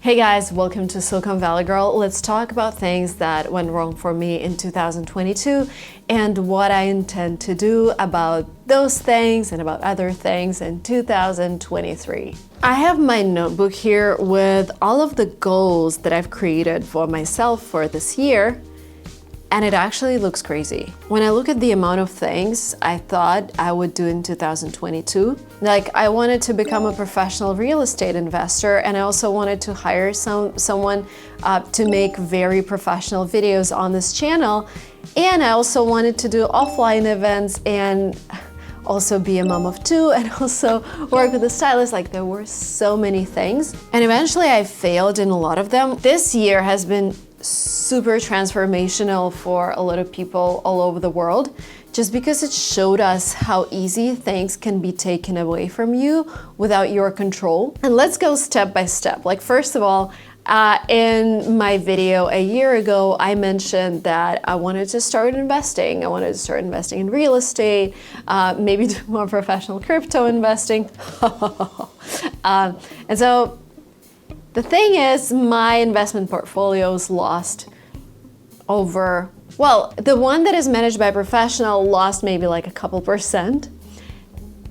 Hey guys, welcome to Silicon Valley Girl. Let's talk about things that went wrong for me in 2022 and what I intend to do about those things and about other things in 2023. I have my notebook here with all of the goals that I've created for myself for this year, and it actually looks crazy. When I look at the amount of things I thought I would do in 2022, like I wanted to become a professional real estate investor, and I also wanted to hire someone to make very professional videos on this channel. And I also wanted to do offline events and also be a mom of two and also work with a stylist. Like there were so many things. And eventually I failed in a lot of them. This year has been super transformational for a lot of people all over the world, just because it showed us how easy things can be taken away from you without your control. And let's go step by step. Like first of all, in my video a year ago, I mentioned that I wanted to start investing. I wanted to start investing in real estate, maybe do more professional crypto investing. And so the thing is, my investment portfolios lost over, well, the one that is managed by a professional lost maybe like a couple percent.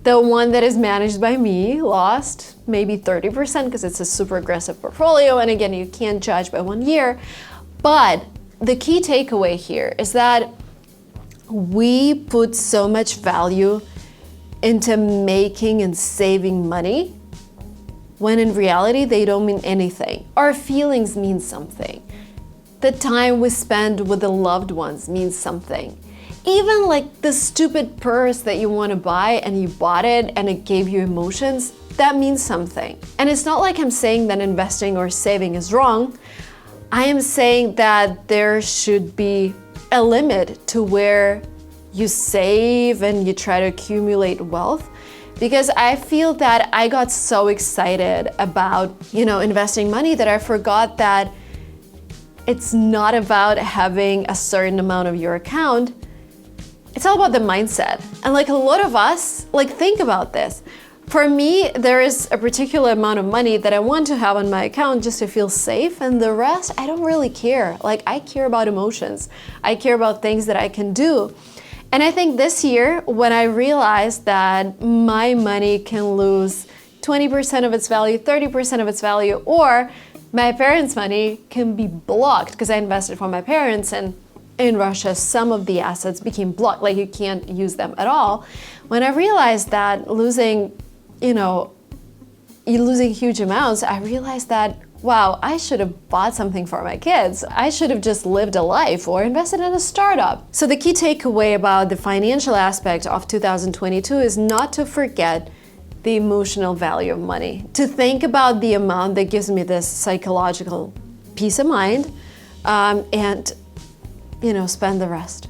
The one that is managed by me lost maybe 30% because it's a super aggressive portfolio. And again, you can't judge by 1 year. But the key takeaway here is that we put so much value into making and saving money when in reality, they don't mean anything. Our feelings mean something. The time we spend with the loved ones means something. Even like the stupid purse that you want to buy and you bought it and it gave you emotions, that means something. And it's not like I'm saying that investing or saving is wrong. I am saying that there should be a limit to where you save and you try to accumulate wealth. Because I feel that I got so excited about, investing money that I forgot that it's not about having a certain amount of your account. It's all about the mindset. And like a lot of us, think about this. For me, there is a particular amount of money that I want to have on my account just to feel safe, and the rest, I don't really care. Like I care about emotions. I care about things that I can do. And I think this year, when I realized that my money can lose 20% of its value, 30% of its value, or my parents' money can be blocked because I invested for my parents, and in Russia, some of the assets became blocked, like you can't use them at all. When I realized that losing huge amounts, I realized that wow, I should have bought something for my kids. I should have just lived a life or invested in a startup. So the key takeaway about the financial aspect of 2022 is not to forget the emotional value of money, to think about the amount that gives me this psychological peace of mind, and spend the rest.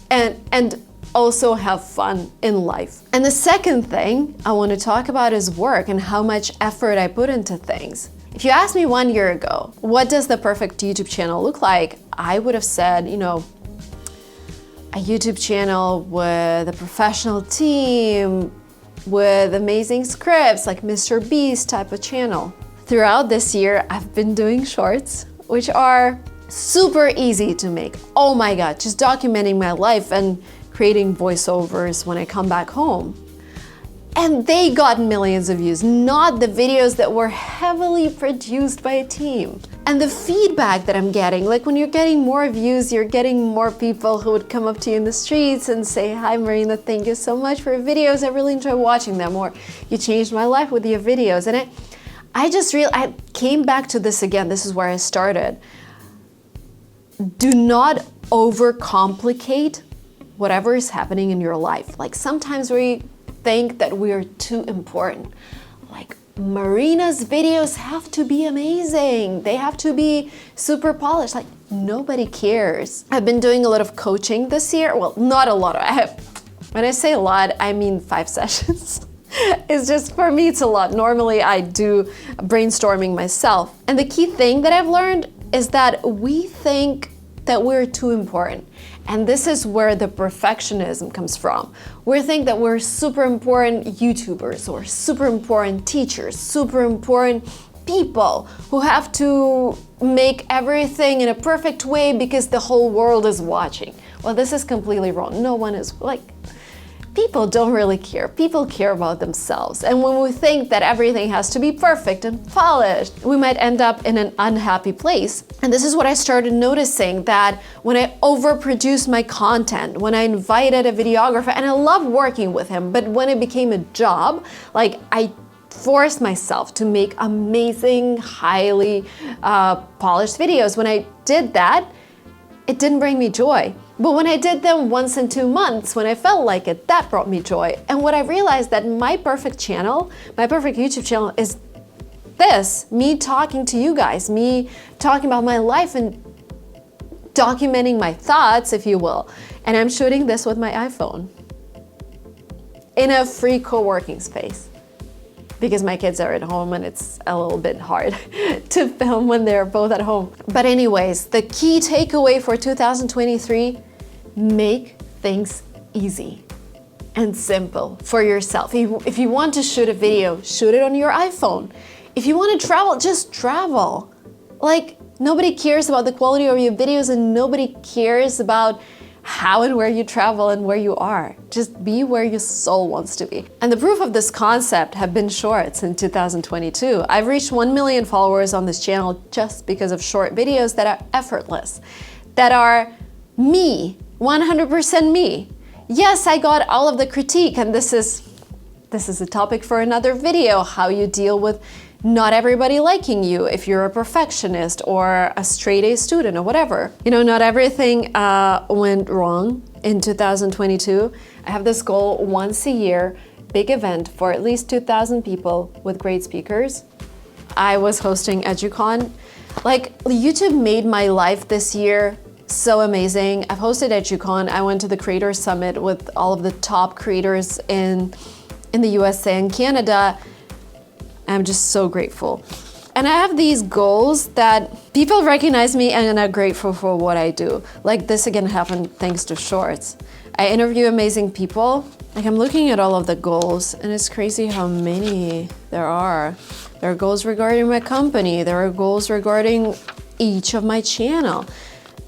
And also have fun in life. And the second thing I want to talk about is work and how much effort I put into things. If you asked me 1 year ago, what does the perfect YouTube channel look like? I would have said, a YouTube channel with a professional team, with amazing scripts, like Mr. Beast type of channel. Throughout this year, I've been doing shorts, which are super easy to make. Oh my God, just documenting my life and creating voiceovers when I come back home. And they got millions of views, not the videos that were heavily produced by a team. And the feedback that I'm getting, like when you're getting more views, you're getting more people who would come up to you in the streets and say, hi Marina, thank you so much for your videos. I really enjoy watching them. Or you changed my life with your videos. And I came back to this again. This is where I started. Do not overcomplicate whatever is happening in your life. Like sometimes we think that we are too important. Like Marina's videos have to be amazing. They have to be super polished. Like nobody cares. I've been doing a lot of coaching this year. Well, not a lot. When I say a lot, I mean 5 sessions. It's just, for me, it's a lot. Normally I do brainstorming myself. And the key thing that I've learned is that we think that we're too important. And this is where the perfectionism comes from. We think that we're super important YouTubers or super important teachers, super important people who have to make everything in a perfect way because the whole world is watching. Well, this is completely wrong. No one is like, people don't really care. People care about themselves. And when we think that everything has to be perfect and polished, we might end up in an unhappy place. And this is what I started noticing, that when I overproduced my content, when I invited a videographer, and I love working with him, but when it became a job, like I forced myself to make amazing, highly polished videos. When I did that, it didn't bring me joy. But when I did them once in 2 months, when I felt like it, that brought me joy. And what I realized, that my perfect channel, my perfect YouTube channel is this, me talking to you guys, me talking about my life and documenting my thoughts, if you will. And I'm shooting this with my iPhone in a free co-working space, because my kids are at home and it's a little bit hard to film when they're both at home. But anyways, the key takeaway for 2023, make things easy and simple for yourself. If you want to shoot a video, shoot it on your iPhone. If you want to travel, just travel. Like, nobody cares about the quality of your videos and nobody cares about how and where you travel and where you are. Just be where your soul wants to be. And the proof of this concept have been shorts in 2022. I've reached 1 million followers on this channel just because of short videos that are effortless, that are me, 100% me. Yes, I got all of the critique, and this is a topic for another video, how you deal with not everybody liking you if you're a perfectionist or a straight A student or whatever. You know, not everything went wrong in 2022. I have this goal once a year, big event for at least 2,000 people with great speakers. I was hosting EduCon. Like, YouTube made my life this year so amazing. I've hosted EduCon. I went to the Creator Summit with all of the top creators in the USA and Canada. I'm just so grateful. And I have these goals that people recognize me and are grateful for what I do. Like this again happened thanks to shorts. I interview amazing people. Like, I'm looking at all of the goals and it's crazy how many there are. There are goals regarding my company. There are goals regarding each of my channel.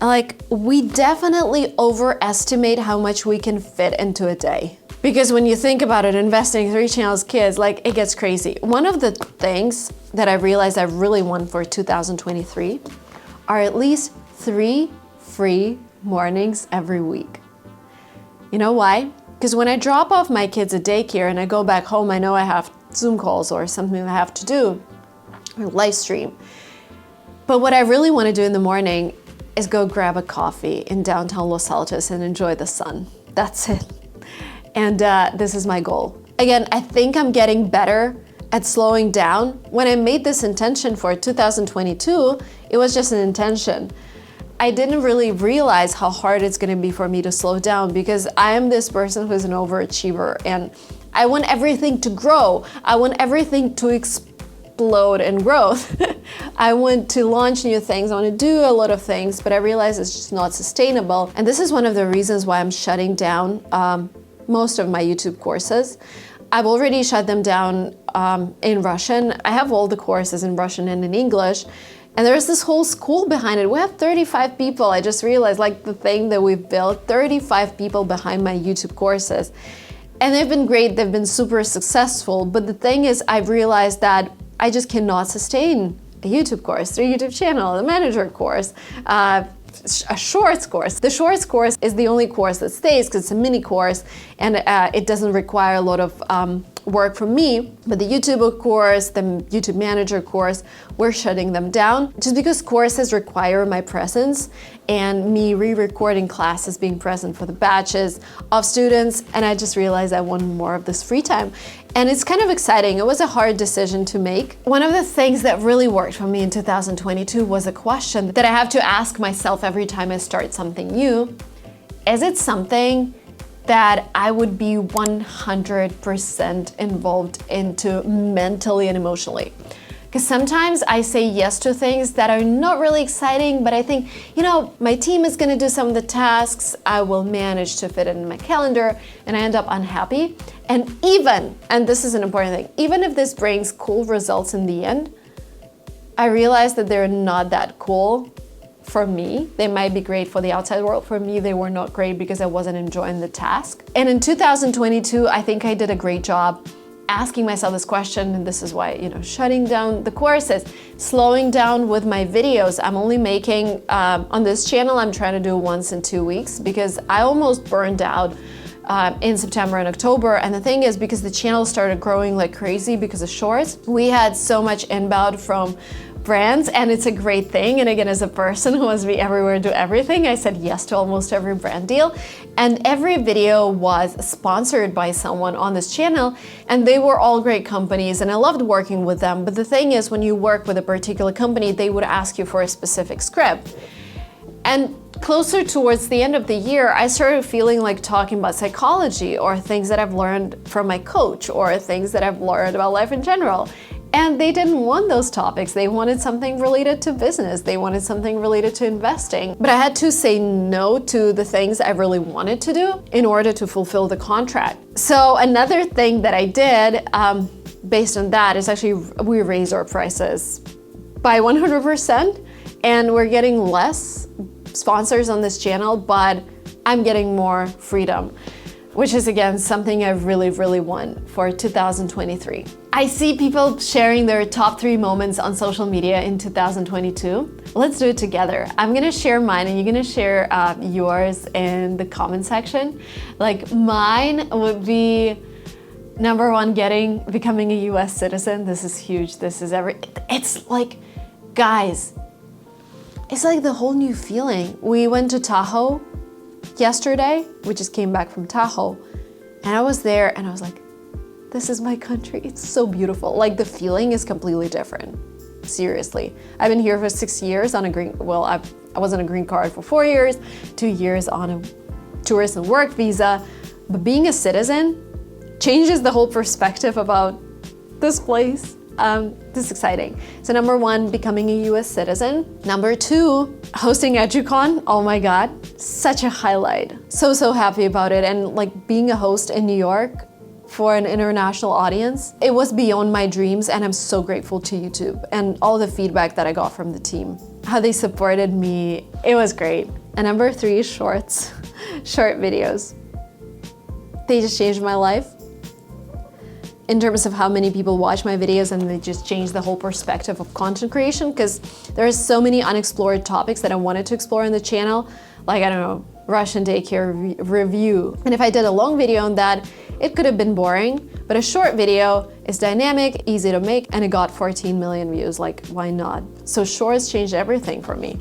Like, we definitely overestimate how much we can fit into a day. Because when you think about it, investing 3 channels, kids, like, it gets crazy. One of the things that I realized I really want for 2023 are at least 3 free mornings every week. You know why? Because when I drop off my kids at daycare and I go back home, I know I have Zoom calls or something I have to do, or live stream. But what I really want to do in the morning is go grab a coffee in downtown Los Altos and enjoy the sun. That's it. And this is my goal. Again, I think I'm getting better at slowing down. When I made this intention for 2022, it was just an intention. I didn't really realize how hard it's gonna be for me to slow down, because I am this person who's an overachiever and I want everything to grow. I want everything to explode in growth. I want to launch new things, I want to do a lot of things, but I realize it's just not sustainable. And this is one of the reasons why I'm shutting down most of my YouTube courses. I've already shut them down in Russian. I have all the courses in Russian and in English. And there's this whole school behind it. We have 35 people. I just realized, like, the thing that we've built, 35 people behind my YouTube courses. And they've been great. They've been super successful. But the thing is, I've realized that I just cannot sustain a YouTube course, a YouTube channel, a manager course, a shorts course. The shorts course is the only course that stays because it's a mini course and it doesn't require a lot of work from me. But the YouTube course, the YouTube manager course, we're shutting them down just because courses require my presence and me re-recording classes, being present for the batches of students. And I just realized I want more of this free time. And it's kind of exciting. It was a hard decision to make. One of the things that really worked for me in 2022 was a question that I have to ask myself every time I start something new. Is it something that I would be 100% involved into mentally and emotionally? Because sometimes I say yes to things that are not really exciting, but I think, you know, my team is gonna do some of the tasks, I will manage to fit it in my calendar, and I end up unhappy. And even, and this is an important thing, even if this brings cool results in the end, I realized that they're not that cool for me. They might be great for the outside world. For me, they were not great because I wasn't enjoying the task. And in 2022, I think I did a great job asking myself this question, and this is why, shutting down the courses, slowing down with my videos. I'm only making, on this channel, I'm trying to do once in 2 weeks because I almost burned out in September and October. And the thing is, because the channel started growing like crazy because of shorts, we had so much inbound from brands, and it's a great thing. And again, as a person who wants to be everywhere and do everything, I said yes to almost every brand deal. And every video was sponsored by someone on this channel, and they were all great companies, and I loved working with them. But the thing is, when you work with a particular company, they would ask you for a specific script. And closer towards the end of the year, I started feeling like talking about psychology or things that I've learned from my coach or things that I've learned about life in general. And they didn't want those topics. They wanted something related to business. They wanted something related to investing. But I had to say no to the things I really wanted to do in order to fulfill the contract. So another thing that I did based on that is actually we raised our prices by 100%, and we're getting less sponsors on this channel, but I'm getting more freedom, which is again something I really, really want for 2023. I see people sharing their top 3 moments on social media in 2022. Let's do it together. I'm gonna share mine and you're gonna share yours in the comment section. Like mine would be number 1, becoming a US citizen. This is huge. It's like, guys, it's like the whole new feeling. We went to Tahoe yesterday. We just came back from Tahoe, and I was there and I was like, this is my country. It's so beautiful. Like the feeling is completely different. Seriously. I've been here for 6 years on I was on a green card for 4 years, 2 years on a tourist and work visa. But being a citizen changes the whole perspective about this place. This is exciting. So number 1, becoming a US citizen. Number 2, hosting EduCon. Oh my God, such a highlight. So happy about it. And like being a host in New York for an international audience, it was beyond my dreams, and I'm so grateful to YouTube and all the feedback that I got from the team. How they supported me, it was great. And number 3 is shorts, short videos. They just changed my life in terms of how many people watch my videos, and they just changed the whole perspective of content creation, because there are so many unexplored topics that I wanted to explore on the channel, like, I don't know, Russian daycare review. And if I did a long video on that, it could have been boring, but a short video is dynamic, easy to make, and it got 14 million views. Like, why not? So shorts changed everything for me.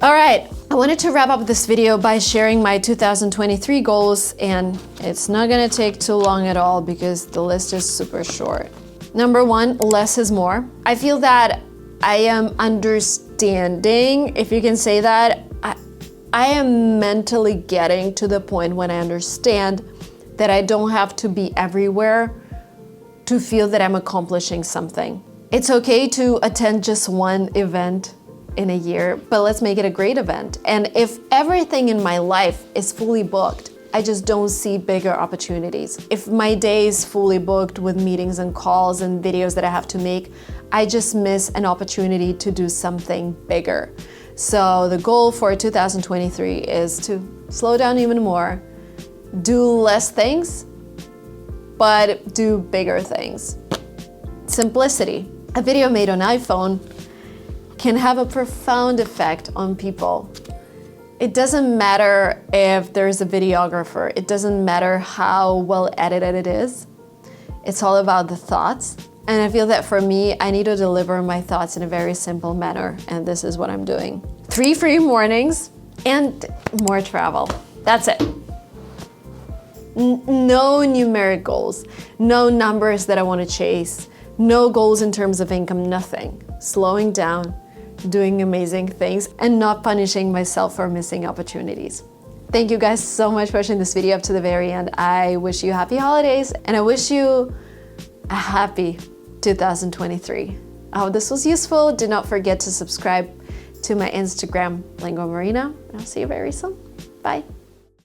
All right, I wanted to wrap up this video by sharing my 2023 goals, and it's not gonna take too long at all because the list is super short. Number 1, less is more. I feel that I am understanding, if you can say that, I am mentally getting to the point when I understand that I don't have to be everywhere to feel that I'm accomplishing something. It's okay to attend just one event in a year, but let's make it a great event. And if everything in my life is fully booked, I just don't see bigger opportunities. If my day is fully booked with meetings and calls and videos that I have to make, I just miss an opportunity to do something bigger. So the goal for 2023 is to slow down even more, do less things, but do bigger things. Simplicity. A video made on iPhone can have a profound effect on people. It doesn't matter if there's a videographer. It doesn't matter how well edited it is. It's all about the thoughts. And I feel that for me, I need to deliver my thoughts in a very simple manner, and this is what I'm doing. 3 free mornings and more travel. That's it. No numeric goals, no numbers that I want to chase, no goals in terms of income, nothing. Slowing down, doing amazing things, and not punishing myself for missing opportunities. Thank you guys so much for watching this video up to the very end. I wish you happy holidays, and I wish you a happy 2023. I hope this was useful. Do not forget to subscribe to my Instagram, Lingua Marina, and I'll see you very soon. Bye.